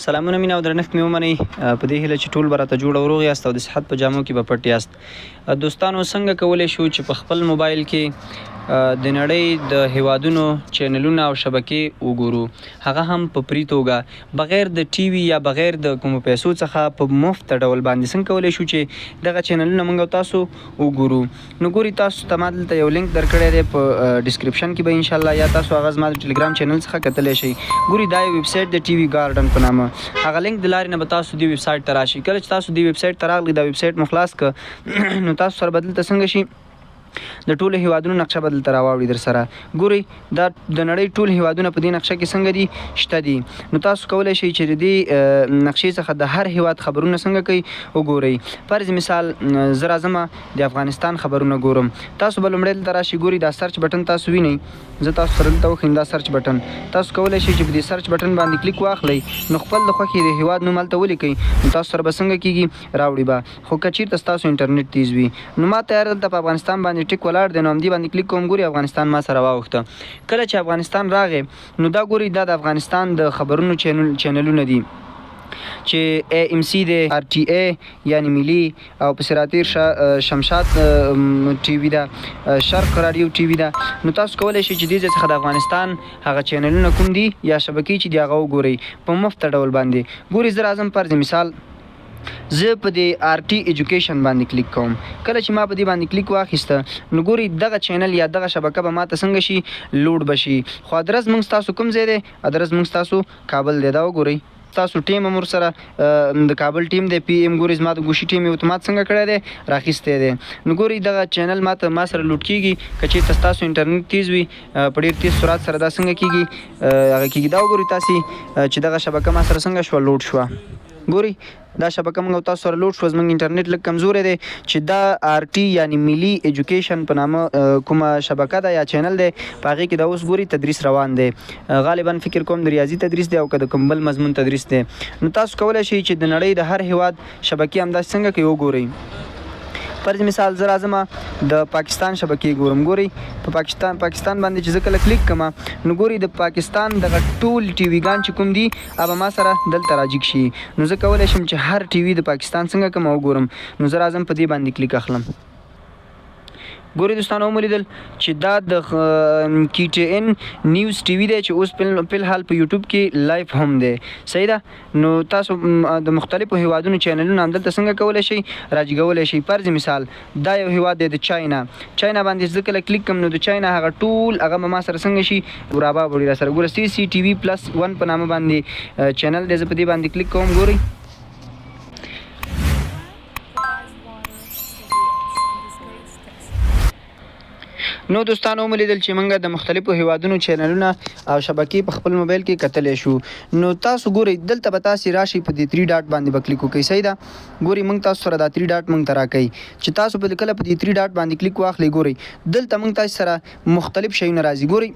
سلامونه مینه او درنښت مې ومنئ په دې هیله چې ټول به راته جوړ او روغ یاست او د صحت په جامو کې به پټ یاست. دوستانو څنګه کولی شو چې په خپل موبایل کې د نړۍ د هیوادونو چینلونه او شبکې وګورو، هغه هم په فري توګه بغیر د ټي وي یا بغیر د کومو پیسو څخه په مفت ډول باندې. څنګه کولی شو چې دغه چینلونه موږ او تاسو وګورو؟ نو ګوري تاسو ته ما دلته یو لینک درکړی دی په ډسکرپشن کې به انشاءالله، یا تاسو هغه زما د ټلیګرام چینل څخه کتلی شئ. ګوري دا یو ویب سایټ د ټي وي ګارډن په نامه، هغه لینک د لارې نه به تاسو دې ویب سایټ ته راشئ. کله چې تاسو دې ویب سایټ ته راغلئ، دا ویب سایټ مو خلاص کړه نو تاسو سره به دلته څنګه شي د ټولو هیوادونو نقشه به دلته راواوړي در سره. ګورئ دا د نړۍ ټول هیوادونه په دې نقشه کې څنګه دي شته دي. نو تاسو کولی شئ چې د دې نقشې څخه د هر هیواد خبرونه څنګه کوي وګورئ. فرض مثال زه راځمه د افغانستان خبرونه ګورم، تاسو به لومړی دلته راشئ. ګورئ دا سرچ بټن تاسو وینئ، زه تاسو سره دلته وښیم دا سرچ بټن. تاسو کولی شئ چې په دې سرچ بټن باندې کلیک واخلئ، نو خپل د خوښې د هیواد نوم هلته ولیکئ، نو تاسو سره به څنګه کېږي راوړي به. خو که چېرته ستاسو انټرنیټ تیز وي، نو ما تیار دلته په افغانستان باندې ټیک ولاړ دی، نو همدې باندې کلیک کوم. ګوري افغانستان ما سره واوښته. کله چې افغانستان راغی نو دا ګوري دا د افغانستان د خبرونو چینلونه دي چې AMC دی، RTA یعنی ملي، او پسې راتیر شمشاد ټي وي ده، شرق رادیو ټي وي ده. نو تاسو کولی شئ چې دې ځای څخه د افغانستان هغه چینلونه کوم دي یا شبکې چې دي هغه وګورئ په مفت ډول باندې. ګورئ زه راځم فرض مثال زه په دې RT ایجوکیشن باندې کلیک کوم. کله چې ما په دې باندې کلیک واخیسته نو ګورئ دغه چینل یا دغه شبکه به ماته څنګه شي لوډ به شي. خو ادرس موږ ستاسو کوم ځای دی؟ ادرس موږ ستاسو کابل دی. دا وګورئ تاسو ټیم هم ورسره د کابل ټیم دی، PM ګورئ زما د ګوشي ټیم یې اتومات څنګه کړی دی راخیستی دی. نو ګورئ دغه چینل ما سره لوډ کېږي. که چېرته ستاسو انټرنیټ تیز وي په ډېر تیز سرعت سره دا څنګه کېږي هغه کېږي. دا وګورئ تاسې چې دغه شبکه ما سره څنګه شوه لوډ شوه. ګورئ دا شبکه موږ او تاسو سره لوډ شوه، زموږ انټرنیټ لږ کمزوری دی چې دا RT یعنی ملي ایجوکیشن په نامه کومه شبکه ده یا چینل دی، په هغې کې دا اوس ګورئ تدریس روان دی. غالبا فکر کوم د ریاضي تدریس دی او که د کوم بل مضمون تدریس دی. نو تاسو کولی شئ چې د نړۍ د هر هیواد شبکې همداسې څنګه کوي وګورئ. فرض مثال زه راځم د پاکستان شبکې ګورم. ګورئ په پاکستان باندې چې زه کله کلیک کړم نو ګورئ د پاکستان دغه ټول ټي ویګان چې کوم دي هغه ما سره دلته راجګ شي. نو زه کولی شم چې هر ټي وي د پاکستان څنګه کوم وګورم. نو زه راځم په دې باندې کلیک اخلم. ګورئ دوستانو ومولیدل چې دا د KTN نیوز ټي وي دی چې اوس فلحال په یوټیوب کې لایف هم دی. صحیح ده؟ نو تاسو د مختلفو هیوادونو چینلونه همدلته څنګه کولی شئ راجګولی شئ. فرض مثال دا یو هیواد دی د چاینا باندې زه کله کلیک کړم نو د چاینا هغه ټول هغه به ما سره څنګه شي راباوړي را سره. ګوره CCTV+1 په نامه باندې چینل دی، زه په دې باندې کلیک کوم. ګورئ نو دوستانو ومولیدل چې موږ د مختلفو هیوادونو چینلونه او شبکې په خپل موبایل کې کتلی شو. نو تاسو ګورئ دلته به تاسې راشئ په دې 3 ډاټ باندې به کلیک وکړئ. صحیح ده؟ ګورئ موږ تاسو سره دا 3 ډاټ موږ ته راکوي چې تاسو په کله په دې 3 ډاټ باندې کلیک واخلئ. ګورئ دلته موږ تاسو سره مختلف شیونه راځي. ګورئ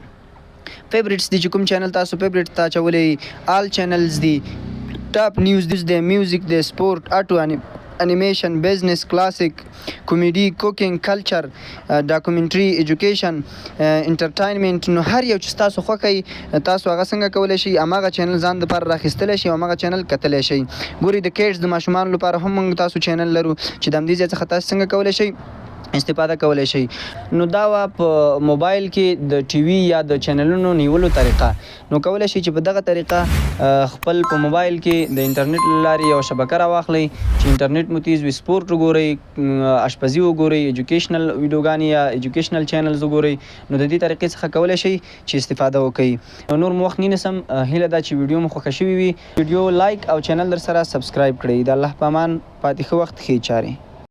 فیوریټس دي چې کوم چینل تاسو فیوریټ ته اچولی، آل چینلز دي، ټاپ نیوز دی، میوزیک دی، سپورټ، اټو انیمیشن، بزنس، کلاسیک، کمیډي، کوکینګ، کلچر، ډاکومنټري، ایجوکیشن، انټرټاینمنټ. نو هر یو چې تاسو خوښوئ تاسو هغه څنګه کولی شئ هماغه چینل ځان دپاره راخیستلی شئ او هماغه چینل کتلی شئ. ګورئ د کیډز د ماشومانو لپاره هم موږ تاسو چینل لرو چې د همدې ځای څخه تاسو څنګه کولی شئ استفاده کولی شئ. نو دا وه په موبایل کې د ټي وي یا د چینلونو نیولو طریقه. نو کولی شئ چې په دغه طریقه خپل په موبایل کې د انټرنیټ له لارې یو شبکه راواخلئ چې انټرنیټ مو تیز وي، سپورټ وګورئ، اشپزي وګورئ، ایجوکیشنل ویډیوګانې یا ایجوکیشنل چینلز وګورئ. نو د دې طریقې څخه کولی شئ چې استفاده وکړئ. نور مو وخت نه نیسم، هیله ده چې ویډیو مو خوښه شوې وي. ویډیو لایک او چینل در سره سبسکرایب کړئ. د الله په امان، پاتې ښه وخت، ښې چارې.